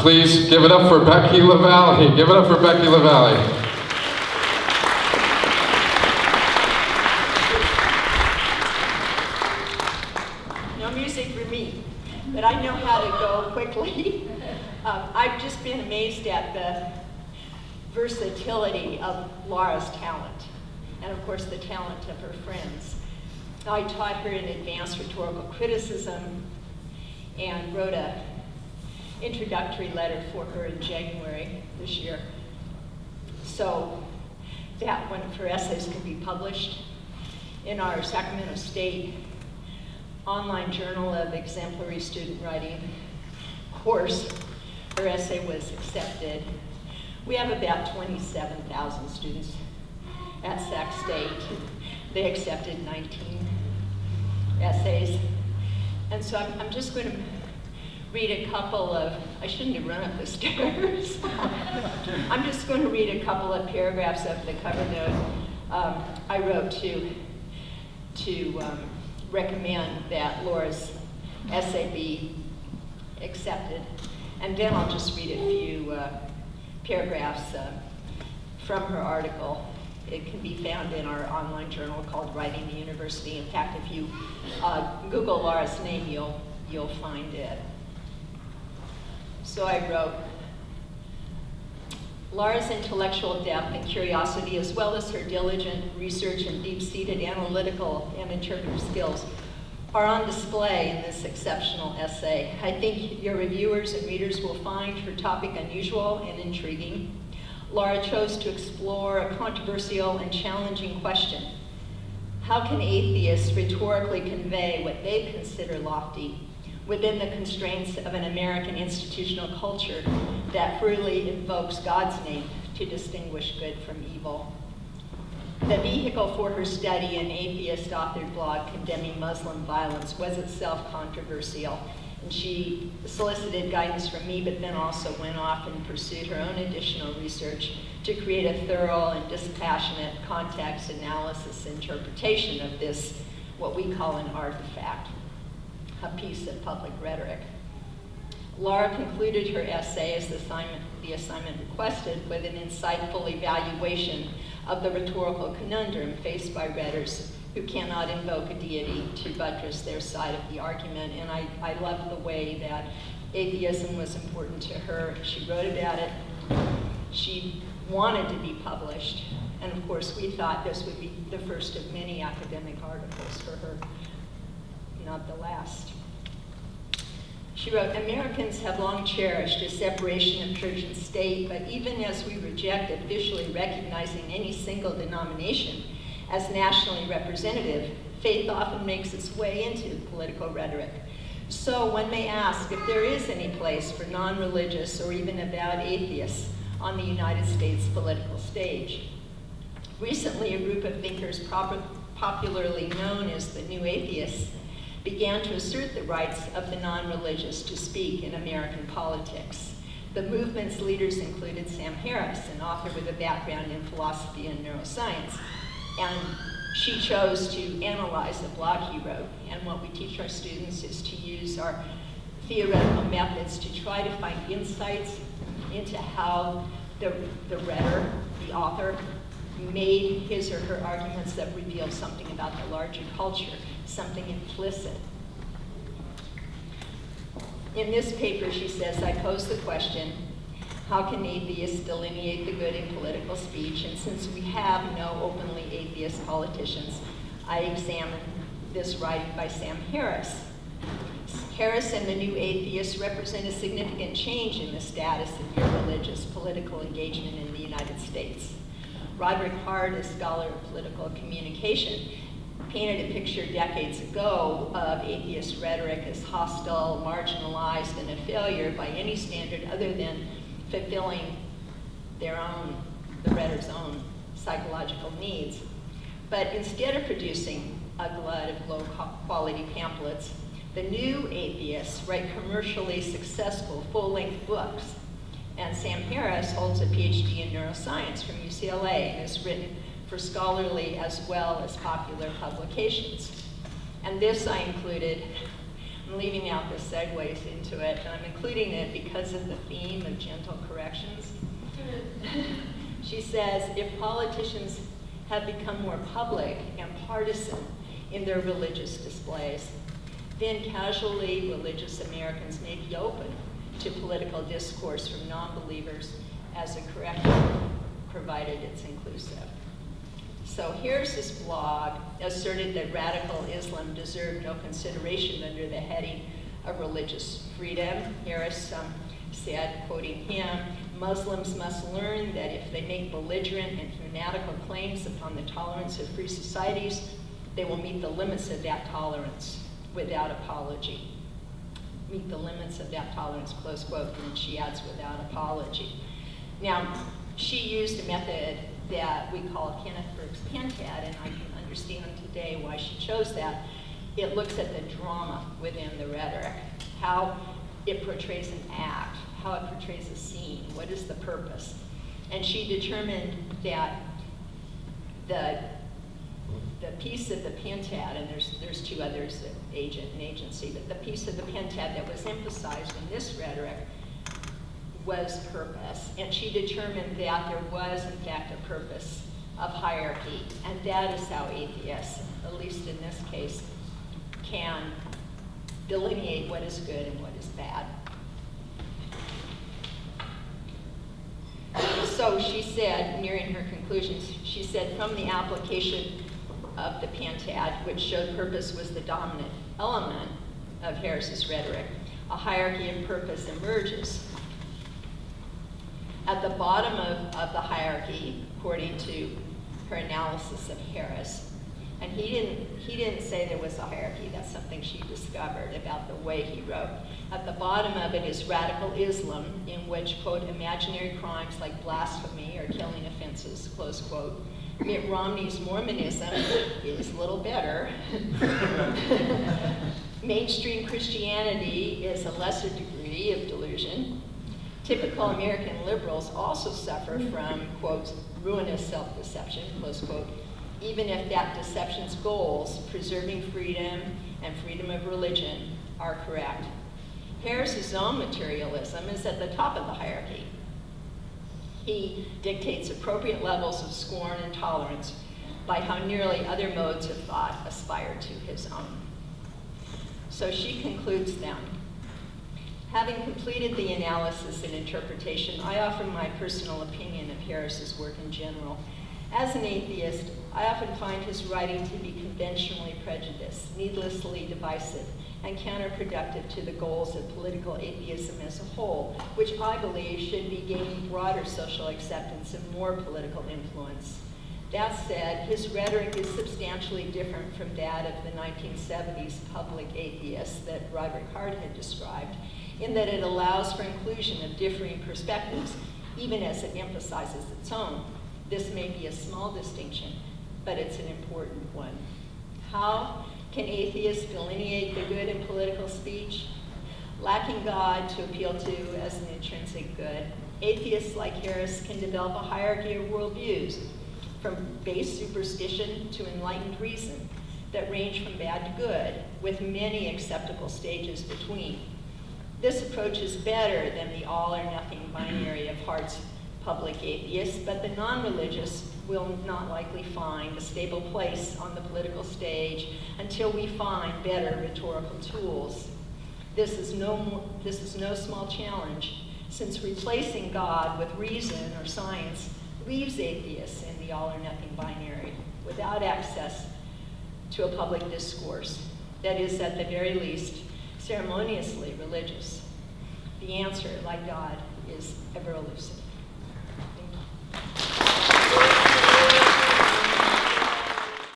Please give it up for Becky LaValley. Give it up for Becky LaValley. No music for me, but I know how to go quickly. I've just been amazed at the versatility of Lara's talent, and of course the talent of her friends. I taught her in advanced rhetorical criticism and wrote an introductory letter for her in January this year. So that one of her essays can be published in our Sacramento State online journal of exemplary student writing course. Her essay was accepted. We have about 27,000 students at Sac State. They accepted 19 essays. And so I'm just going to read a couple of, I shouldn't have run up the stairs. I'm just going to read a couple of paragraphs of the cover note I wrote to recommend that Laura's essay be accepted. And then I'll just read a few paragraphs from her article. It can be found in our online journal called Writing the University. In fact, if you Google Lara's name, you'll find it. So I wrote, Lara's intellectual depth and curiosity, as well as her diligent research and deep-seated analytical and interpretive skills, are on display in this exceptional essay. I think your reviewers and readers will find her topic unusual and intriguing. Lara chose to explore a controversial and challenging question. How can atheists rhetorically convey what they consider lofty within the constraints of an American institutional culture that freely invokes God's name to distinguish good from evil? The vehicle for her study, an atheist-authored blog condemning Muslim violence, was itself controversial. And she solicited guidance from me, but then also went off and pursued her own additional research to create a thorough and dispassionate context analysis interpretation of this, what we call an artifact, a piece of public rhetoric. Lara concluded her essay, as the assignment requested, with an insightful evaluation of the rhetorical conundrum faced by rhetors who cannot invoke a deity to buttress their side of the argument. And I loved the way that atheism was important to her. She wrote about it. She wanted to be published. And of course, we thought this would be the first of many academic articles for her, not the last. She wrote, Americans have long cherished a separation of church and state, but even as we reject officially recognizing any single denomination as nationally representative, faith often makes its way into political rhetoric. So one may ask if there is any place for non-religious or even avowed atheists on the United States political stage. Recently, a group of thinkers popularly known as the New Atheists began to assert the rights of the non-religious to speak in American politics. The movement's leaders included Sam Harris, an author with a background in philosophy and neuroscience. And she chose to analyze the blog he wrote. And what we teach our students is to use our theoretical methods to try to find insights into how the rhetor, the author, made his or her arguments that reveal something about the larger culture, something implicit. In this paper, she says, I pose the question, how can atheists delineate the good in political speech? And since we have no openly atheist politicians, I examine this writing by Sam Harris. Harris and the New Atheists represent a significant change in the status of irreligious political engagement in the United States. Roderick Hart, a scholar of political communication, painted a picture decades ago of atheist rhetoric as hostile, marginalized, and a failure by any standard other than fulfilling the rhetor's own psychological needs. But instead of producing a glut of low-quality pamphlets, the New Atheists write commercially successful full-length books. And Sam Harris holds a PhD in neuroscience from UCLA and has written for scholarly as well as popular publications. And this I included I'm leaving out the segues into it, and I'm including it because of the theme of gentle corrections. She says, if politicians have become more public and partisan in their religious displays, then casually religious Americans may be open to political discourse from non-believers as a corrective, provided it's inclusive. So here's this blog asserted that radical Islam deserved no consideration under the heading of religious freedom. Harris said, quoting him, Muslims must learn that if they make belligerent and fanatical claims upon the tolerance of free societies, they will meet the limits of that tolerance without apology. Meet the limits of that tolerance, close quote, and she adds, without apology. Now, she used a method that we call Kenneth Burke's pentad, and I can understand today why she chose that. It looks at the drama within the rhetoric, how it portrays an act, how it portrays a scene, what is the purpose. And she determined that the piece of the pentad, and there's two others, agent and agency, but the piece of the pentad that was emphasized in this rhetoric was purpose. And she determined that there was, in fact, a purpose of hierarchy. And that is how atheists, at least in this case, can delineate what is good and what is bad. So she said, nearing her conclusions, she said, from the application of the pentad, which showed purpose was the dominant element of Harris's rhetoric, a hierarchy of purpose emerges. At the bottom of the hierarchy, according to her analysis of Harris, and he didn't say there was a hierarchy, that's something she discovered about the way he wrote. At the bottom of it is radical Islam, in which, quote, imaginary crimes like blasphemy or killing offenses, close quote. Mitt Romney's Mormonism is a little better. Mainstream Christianity is a lesser degree of delusion. Typical American liberals also suffer from, quote, ruinous self-deception, close quote, even if that deception's goals, preserving freedom and freedom of religion, are correct. Harris's own materialism is at the top of the hierarchy. He dictates appropriate levels of scorn and tolerance by how nearly other modes of thought aspire to his own. So she concludes then, having completed the analysis and interpretation, I offer my personal opinion of Harris's work in general. As an atheist, I often find his writing to be conventionally prejudiced, needlessly divisive, and counterproductive to the goals of political atheism as a whole, which I believe should be gaining broader social acceptance and more political influence. That said, his rhetoric is substantially different from that of the 1970s public atheists that Roderick Hart had described, in that it allows for inclusion of differing perspectives, even as it emphasizes its own. This may be a small distinction, but it's an important one. How can atheists delineate the good in political speech? Lacking God to appeal to as an intrinsic good, atheists like Harris can develop a hierarchy of worldviews, from base superstition to enlightened reason, that range from bad to good, with many acceptable stages between. This approach is better than the all or nothing binary of Hart's public atheists, but the non-religious will not likely find a stable place on the political stage until we find better rhetorical tools. This is no small challenge, since replacing God with reason or science leaves atheists in the all or nothing binary without access to a public discourse that is, at the very least, ceremoniously religious. The answer, like God, is ever elusive.